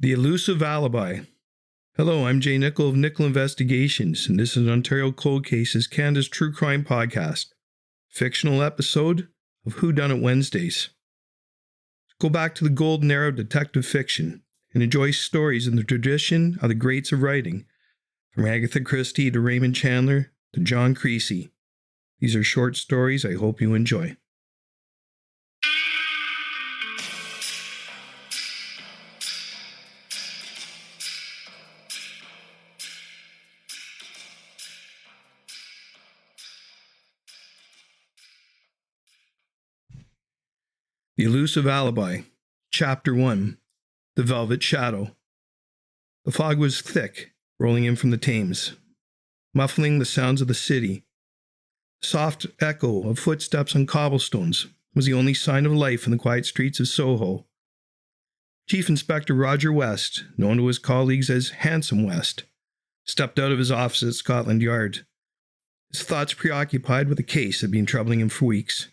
The Elusive Alibi. Hello, I'm Jay Nichol of Nichol Investigations, and this is Ontario Cold Cases, Canada's true crime podcast. Fictional episode of Whodunit Wednesdays. Go back to the golden era of detective fiction and enjoy stories in the tradition of the greats of writing, from Agatha Christie to Raymond Chandler to John Creasey. These are short stories I hope you enjoy. The Elusive Alibi, Chapter 1, The Velvet Shadow. The fog was thick, rolling in from the Thames, muffling the sounds of the city. The soft echo of footsteps on cobblestones was the only sign of life in the quiet streets of Soho. Chief Inspector Roger West, known to his colleagues as Handsome West, stepped out of his office at Scotland Yard, his thoughts preoccupied with a case that had been troubling him for weeks.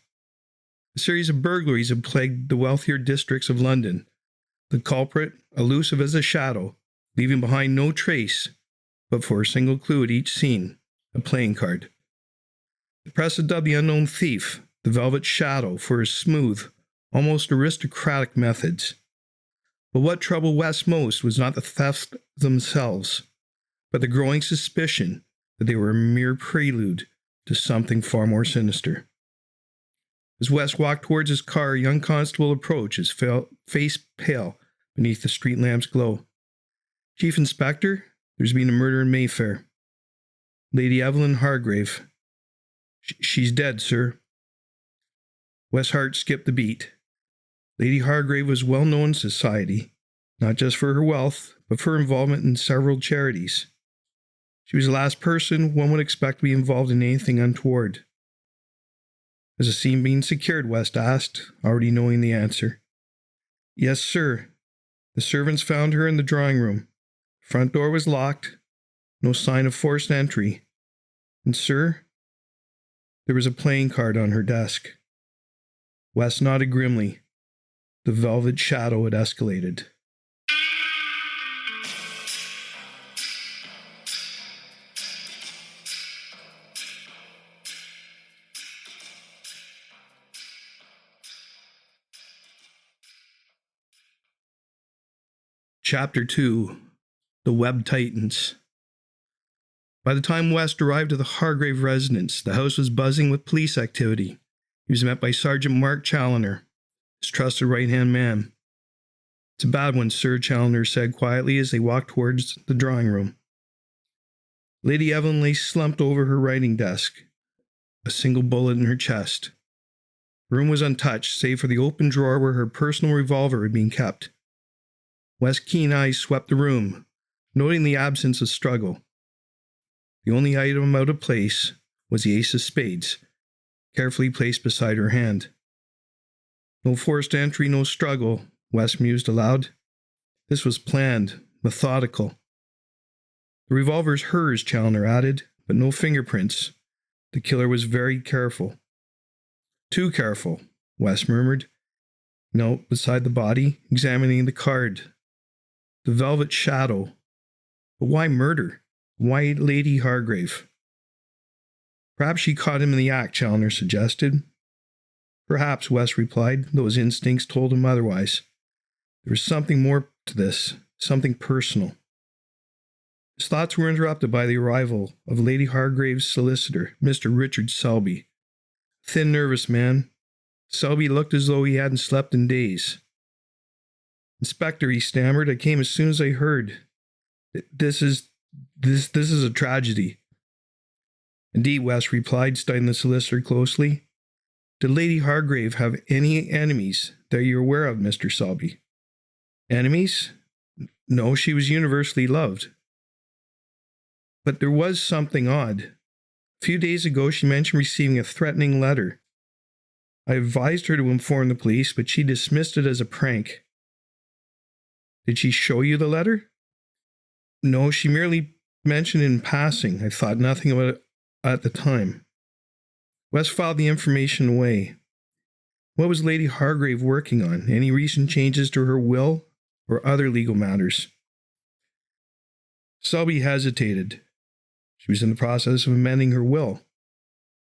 A series of burglaries had plagued the wealthier districts of London, the culprit elusive as a shadow, leaving behind no trace but for a single clue at each scene, a playing card. The press had dubbed the unknown thief the Velvet Shadow for his smooth, almost aristocratic methods. But what troubled West most was not the thefts themselves, but the growing suspicion that they were a mere prelude to something far more sinister. As West walked towards his car, a young constable approached, his face pale beneath the street lamp's glow. "Chief Inspector, there's been a murder in Mayfair. Lady Evelyn Hargrave. She's dead, sir." West's heart skipped a beat. Lady Hargrave was well known in society, not just for her wealth, but for her involvement in several charities. She was the last person one would expect to be involved in anything untoward. "Has the scene been secured?" West asked, already knowing the answer. "Yes, sir. The servants found her in the drawing room. The front door was locked. No sign of forced entry. And, sir, there was a playing card on her desk." West nodded grimly. The velvet shadow had escalated. Chapter 2, The Web Titans. By the time West arrived at the Hargrave residence, the house was buzzing with police activity. He was met by Sergeant Mark Chandler, his trusted right-hand man. "It's a bad one, sir," Chandler said quietly as they walked towards the drawing room. Lady Evelyn lay slumped over her writing desk, a single bullet in her chest. The room was untouched, save for the open drawer where her personal revolver had been kept. West's keen eyes swept the room, noting the absence of struggle. The only item out of place was the ace of spades, carefully placed beside her hand. "No forced entry, no struggle," West mused aloud. "This was planned, methodical." "The revolver's hers," Chandler added, "but no fingerprints. The killer was very careful." "Too careful," West murmured. He knelt beside the body, examining the card. The Velvet Shadow. But why murder? Why Lady Hargrave? "Perhaps she caught him in the act," Chandler suggested. "Perhaps," West replied, though his instincts told him otherwise. There was something more to this, something personal. His thoughts were interrupted by the arrival of Lady Hargrave's solicitor, Mr. Richard Selby. A thin, nervous man, Selby looked as though he hadn't slept in days. "Inspector," he stammered, "I came as soon as I heard. This is a tragedy." "Indeed," West replied, studying the solicitor closely. "Did Lady Hargrave have any enemies that you're aware of, Mr. Selby?" "Enemies? No, she was universally loved. But there was something odd. A few days ago she mentioned receiving a threatening letter. I advised her to inform the police, but she dismissed it as a prank." "Did she show you the letter?" "No, she merely mentioned it in passing. I thought nothing about it at the time." West filed the information away. What was Lady Hargrave working on? Any recent changes to her will? or other legal matters. Selby hesitated. She was in the process of amending her will.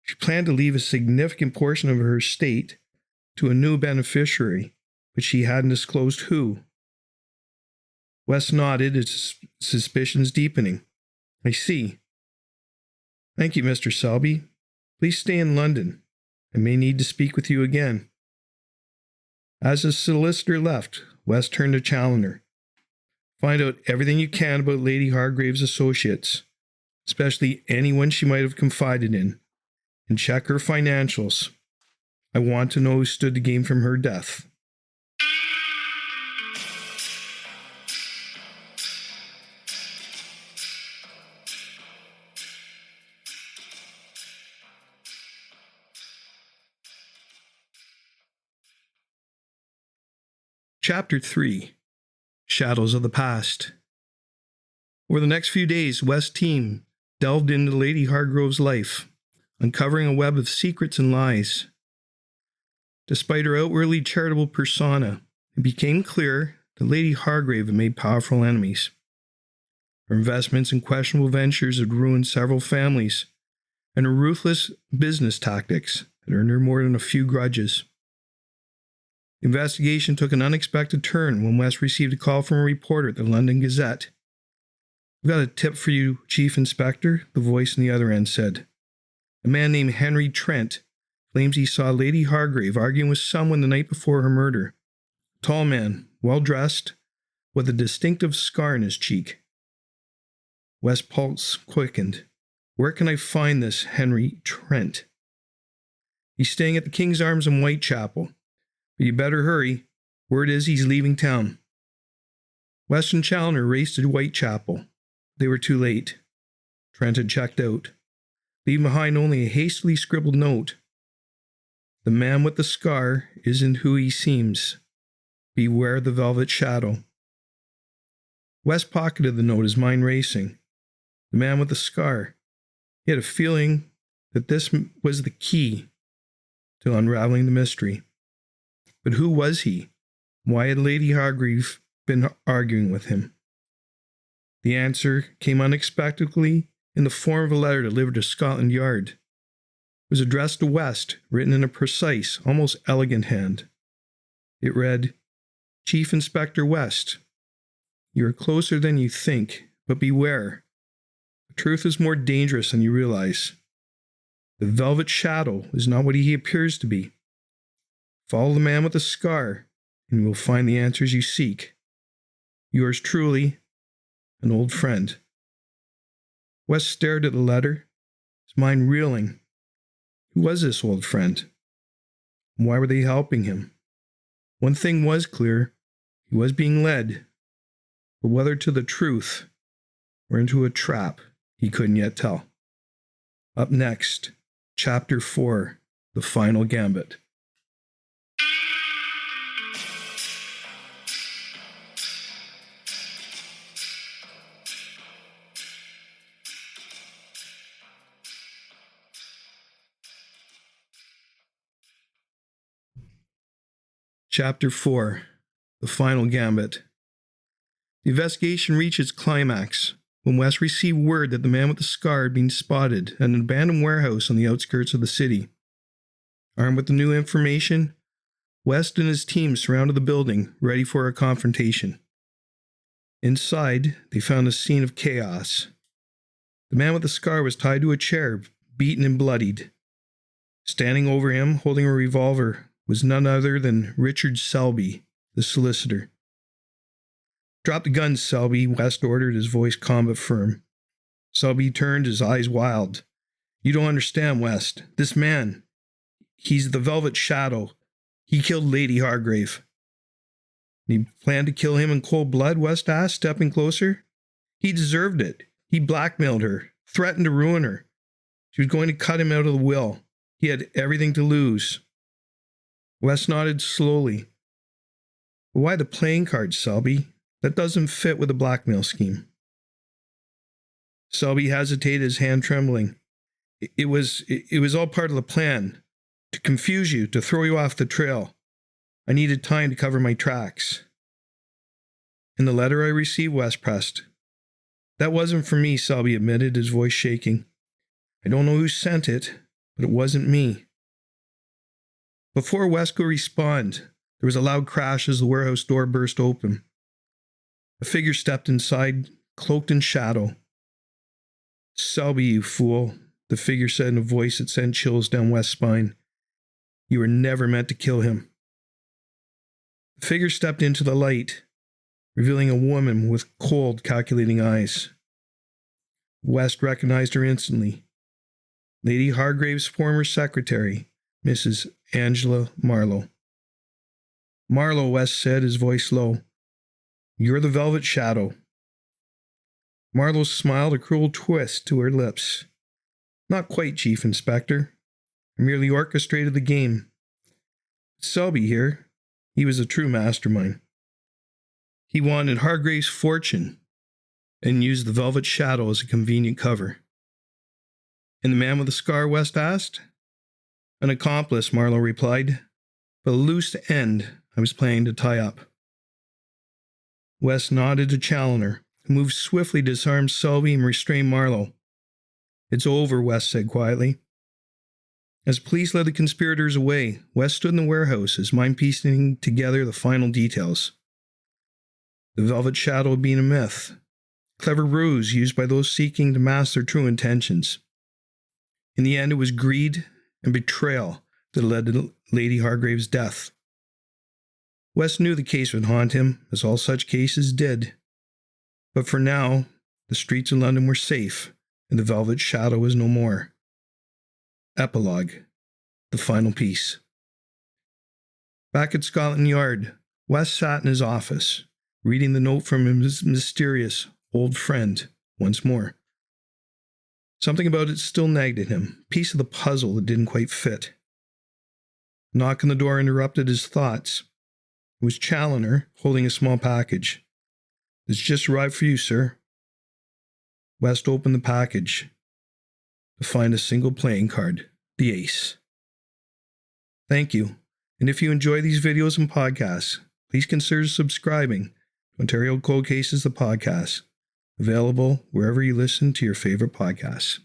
She planned to leave a significant portion of her estate to a new beneficiary, but she hadn't disclosed who. West nodded, his suspicions deepening. I see. Thank you, Mr. Selby. Please stay in London. I may need to speak with you again. As the solicitor left, West turned to Chandler. Find out everything you can about Lady Hargrave's associates, especially anyone she might have confided in, and check her financials. I want to know who stood to gain from her death. Chapter 3. Shadows of the Past. Over the next few days, West's team delved into Lady Hargrave's life, uncovering a web of secrets and lies. Despite her outwardly charitable persona, it became clear that Lady Hargrave had made powerful enemies. Her investments in questionable ventures had ruined several families, and her ruthless business tactics had earned her more than a few grudges. The investigation took an unexpected turn when West received a call from a reporter at the London Gazette. We've got a tip for you, Chief Inspector, the voice on the other end said. A man named Henry Trent claims he saw Lady Hargrave arguing with someone the night before her murder. A tall man, well-dressed, with a distinctive scar in his cheek. West's pulse quickened. Where can I find this Henry Trent? He's staying at the King's Arms in Whitechapel. But you better hurry. Word is he's leaving town. West and Chandler raced to Whitechapel. They were too late. Trent had checked out, leaving behind only a hastily scribbled note. The man with the scar isn't who he seems. Beware the velvet shadow. West pocketed the note, his mind racing. The man with the scar. He had a feeling that this was the key to unraveling the mystery. But who was he? Why had Lady Hargrave been arguing with him? The answer came unexpectedly in the form of a letter delivered to Scotland Yard. It was addressed to West, written in a precise, almost elegant hand. It read, Chief Inspector West, you are closer than you think, but beware. The truth is more dangerous than you realize. The velvet shadow is not what he appears to be. Follow the man with the scar, and you will find the answers you seek. Yours truly, an old friend. West stared at the letter, his mind reeling. Who was this old friend? And why were they helping him? One thing was clear. He was being led, but whether to the truth or into a trap, he couldn't yet tell. Up next, Chapter 4, The Final Gambit. Chapter 4, The Final Gambit. The investigation reached its climax when West received word that the man with the scar had been spotted at an abandoned warehouse on the outskirts of the city. Armed with the new information, West and his team surrounded the building, ready for a confrontation. Inside, they found a scene of chaos. The man with the scar was tied to a chair, beaten and bloodied. Standing over him, holding a revolver, was none other than Richard Selby, the solicitor. Drop the gun, Selby, West ordered, his voice calm but firm. Selby turned, his eyes wild. You don't understand, West. This man, he's the Velvet Shadow. He killed Lady Hargrave. And he planned to kill him in cold blood, West asked, stepping closer. He deserved it. He blackmailed her, threatened to ruin her. She was going to cut him out of the will. He had everything to lose. West nodded slowly. But why the playing cards, Selby? That doesn't fit with the blackmail scheme. Selby hesitated, his hand trembling. It was all part of the plan. To confuse you, to throw you off the trail. I needed time to cover my tracks. "In the letter I received," West pressed. "That wasn't for me," Selby admitted, his voice shaking. "I don't know who sent it, but it wasn't me." Before West could respond, there was a loud crash as the warehouse door burst open. A figure stepped inside, cloaked in shadow. "Selby, you fool," the figure said in a voice that sent chills down West's spine. "You were never meant to kill him." The figure stepped into the light, revealing a woman with cold, calculating eyes. West recognized her instantly. Lady Hargrave's former secretary, Mrs. Angela Marlowe. "Marlowe," West said, his voice low. "You're the Velvet Shadow." Marlowe smiled, a cruel twist to her lips. "Not quite, Chief Inspector. I merely orchestrated the game. Selby here, he was a true mastermind. He wanted Hargrave's fortune and used the Velvet Shadow as a convenient cover." "And the man with the scar?" West asked. "An accomplice," Marlowe replied, "but a loose end I was planning to tie up." West nodded to Chandler, who moved swiftly to disarm Selby and restrain Marlowe. "It's over," West said quietly. As police led the conspirators away, West stood in the warehouse, his mind piecing together the final details. The Velvet Shadow being a myth, clever ruse used by those seeking to mask their true intentions. In the end, it was greed and betrayal that led to Lady Hargrave's death. West knew the case would haunt him, as all such cases did. But for now, the streets of London were safe, and the Velvet Shadow was no more. Epilogue. The final piece. Back at Scotland Yard, West sat in his office, reading the note from his mysterious old friend once more. Something about it still nagged at him, a piece of the puzzle that didn't quite fit. A knock on the door interrupted his thoughts. It was Chandler, holding a small package. "It's just arrived for you, sir." West opened the package to find a single playing card, the ace. Thank you, and if you enjoy these videos and podcasts, please consider subscribing to Ontario Cold Cases, the podcast, available wherever you listen to your favorite podcasts.